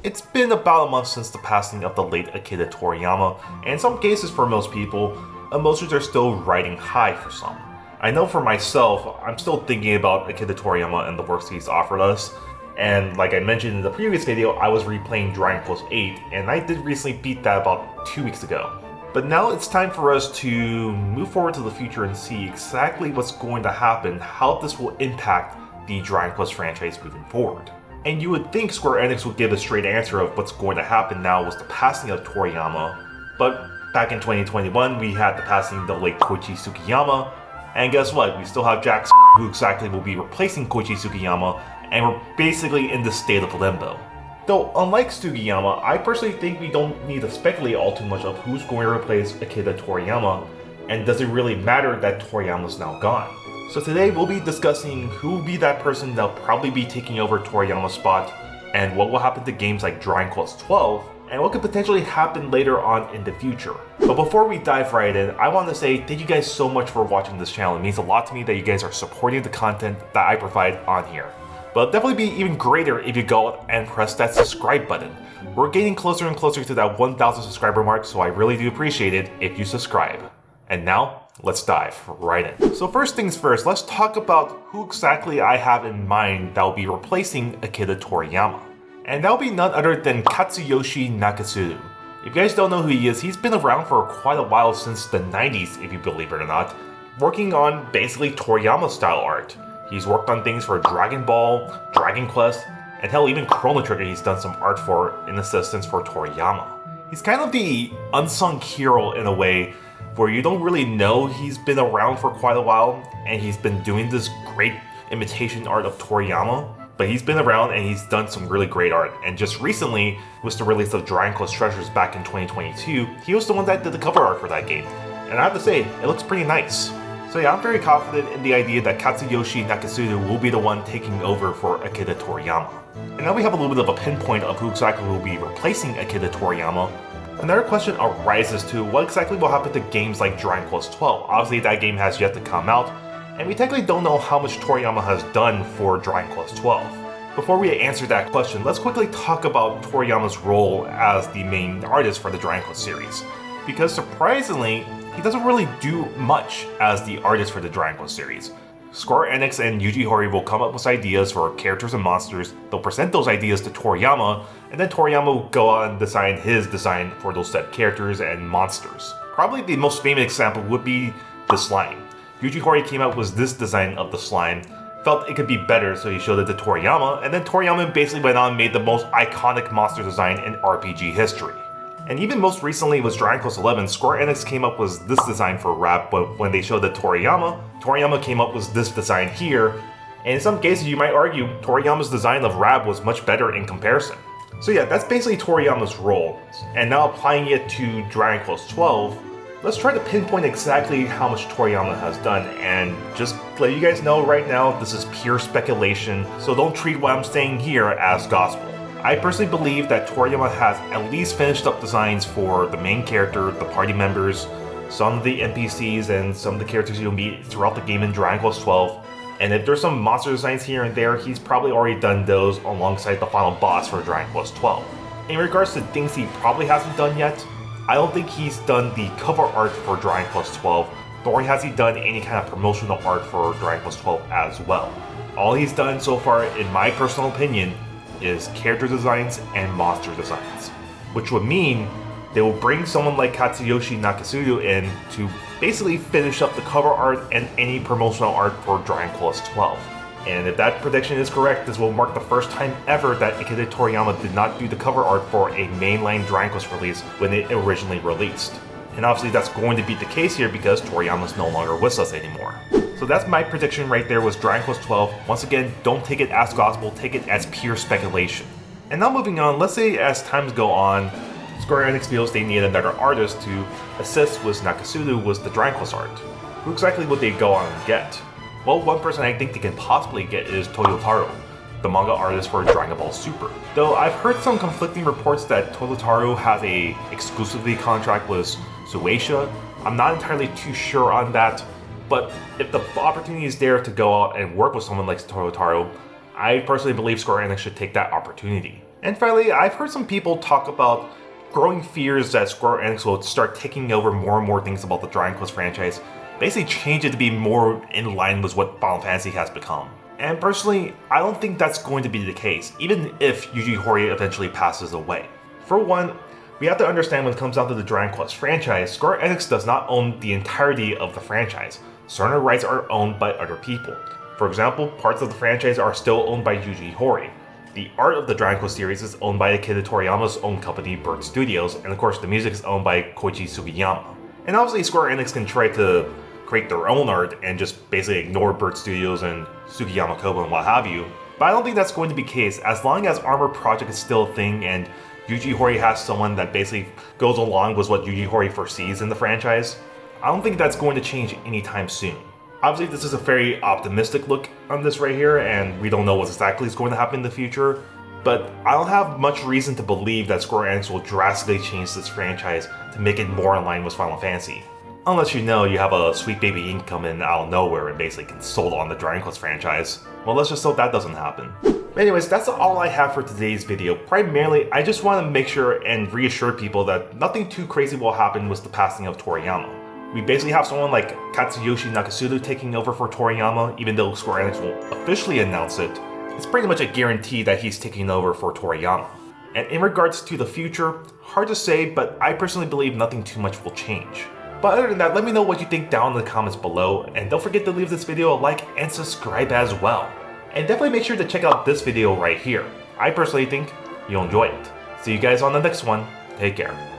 It's been about a month since the passing of the late Akira Toriyama, and in some cases for most people, emotions are still riding high for some. I know for myself, I'm still thinking about Akira Toriyama and the works he's offered us, and like I mentioned in the previous video, I was replaying Dragon Quest VIII, and I did recently beat that about 2 weeks ago. But now it's time for us to move forward to the future and see exactly what's going to happen, how this will impact the Dragon Quest franchise moving forward. And you would think Square Enix would give a straight answer of what's going to happen now with the passing of Toriyama, but back in 2021 we had the passing of the late Koichi Sugiyama, and guess what, we still have Jack who exactly will be replacing Koichi Sugiyama, and we're basically in this state of limbo. Though unlike Sugiyama, I personally think we don't need to speculate all too much of who's going to replace Akira Toriyama, and does it really matter that Toriyama's now gone? So today we'll be discussing who will be that person that'll probably be taking over Toriyama's spot, and what will happen to games like Dragon Quest XII, and what could potentially happen later on in the future. But before we dive right in, I want to say thank you guys so much for watching this channel. It means a lot to me that you guys are supporting the content that I provide on here. But it'll definitely be even greater if you go and press that subscribe button. We're getting closer and closer to that 1,000 subscriber mark, so I really do appreciate it if you subscribe. And now, let's dive right in. So first things first, let's talk about who exactly I have in mind that will be replacing Akira Toriyama. And that will be none other than Katsuyoshi Nakasuru. If you guys don't know who he is, he's been around for quite a while, since the 90s if you believe it or not, working on basically Toriyama style art. He's worked on things for Dragon Ball, Dragon Quest, and hell, even Chrono Trigger he's done some art for in assistance for Toriyama. He's kind of the unsung hero in a way, where you don't really know he's been around for quite a while, and he's been doing this great imitation art of Toriyama, but he's been around and he's done some really great art. And just recently, with the release of Dragon Quest Treasures back in 2022, he was the one that did the cover art for that game. And I have to say, it looks pretty nice. So yeah, I'm very confident in the idea that Katsuyoshi Nakasuru will be the one taking over for Akira Toriyama. And now we have a little bit of a pinpoint of who exactly will be replacing Akira Toriyama. Another question arises to what exactly will happen to games like Dragon Quest XII. Obviously that game has yet to come out, and we technically don't know how much Toriyama has done for Dragon Quest XII. Before we answer that question, let's quickly talk about Toriyama's role as the main artist for the Dragon Quest series. Because surprisingly, he doesn't really do much as the artist for the Dragon Quest series. Square Enix and Yuji Horii will come up with ideas for characters and monsters, they'll present those ideas to Toriyama, and then Toriyama will go on and design his design for those set characters and monsters. Probably the most famous example would be the slime. Yuji Horii came up with this design of the slime, felt it could be better, so he showed it to Toriyama, and then Toriyama basically went on and made the most iconic monster design in RPG history. And even most recently with Dragon Quest XI, Square Enix came up with this design for Rap, but when they showed it to Toriyama came up with this design here, and in some cases you might argue Toriyama's design of Rap was much better in comparison. So yeah, that's basically Toriyama's role, and now applying it to Dragon Quest XII, let's try to pinpoint exactly how much Toriyama has done, and just let you guys know right now, this is pure speculation, so don't treat what I'm saying here as gospel. I personally believe that Toriyama has at least finished up designs for the main character, the party members, some of the NPCs, and some of the characters you'll meet throughout the game in Dragon Quest XII. And if there's some monster designs here and there, he's probably already done those alongside the final boss for Dragon Quest XII. In regards to things he probably hasn't done yet, I don't think he's done the cover art for Dragon Quest XII, nor has he done any kind of promotional art for Dragon Quest XII as well. All he's done so far, in my personal opinion, is character designs and monster designs, which would mean they will bring someone like Katsuyoshi Nakasuru in to basically finish up the cover art and any promotional art for Dragon Quest XII. And if that prediction is correct, this will mark the first time ever that Akira Toriyama did not do the cover art for a mainline Dragon Quest release when it originally released. And obviously that's going to be the case here because Toriyama's no longer with us anymore. So that's my prediction right there, was Dragon Quest XII. Once again, don't take it as gospel, take it as pure speculation. And now moving on, let's say as times go on, Square Enix feels they need another artist to assist with Nakasuru with the Dragon Quest art. Who exactly would they go on and get? Well, one person I think they can possibly get is Toyotaro, the manga artist for Dragon Ball Super. Though I've heard some conflicting reports that Toyotaro has a exclusively contract with Shueisha. I'm not entirely too sure on that, but if the opportunity is there to go out and work with someone like Toyotaro, I personally believe Square Enix should take that opportunity. And finally, I've heard some people talk about growing fears that Square Enix will start taking over more and more things about the Dragon Quest franchise, basically change it to be more in line with what Final Fantasy has become. And personally, I don't think that's going to be the case, even if Yuji Horii eventually passes away. For one, we have to understand when it comes down to the Dragon Quest franchise, Square Enix does not own the entirety of the franchise. Certain rights are owned by other people. For example, parts of the franchise are still owned by Yuji Horii. The art of the Dragon Quest series is owned by Akira Toriyama's own company, Bird Studios, and of course the music is owned by Koichi Sugiyama. And obviously Square Enix can try to create their own art and just basically ignore Bird Studios and Sugiyama Kobo and what have you, but I don't think that's going to be the case as long as Armor Project is still a thing and Yuji Horii has someone that basically goes along with what Yuji Horii foresees in the franchise. I don't think that's going to change anytime soon. Obviously, this is a very optimistic look on this right here, and we don't know what exactly is going to happen in the future, but I don't have much reason to believe that Square Enix will drastically change this franchise to make it more in line with Final Fantasy. Unless you know you have a Sweet Baby Inc. come in out of nowhere and basically can sold on the Dragon Quest franchise. Well, let's just hope that doesn't happen. But anyways, that's all I have for today's video. Primarily, I just want to make sure and reassure people that nothing too crazy will happen with the passing of Toriyama. We basically have someone like Katsuyoshi Nakasulu taking over for Toriyama, even though Square Enix won't officially announce it. It's pretty much a guarantee that he's taking over for Toriyama. And in regards to the future, hard to say, but I personally believe nothing too much will change. But other than that, let me know what you think down in the comments below, and don't forget to leave this video a like and subscribe as well. And definitely make sure to check out this video right here. I personally think you'll enjoy it. See you guys on the next one. Take care.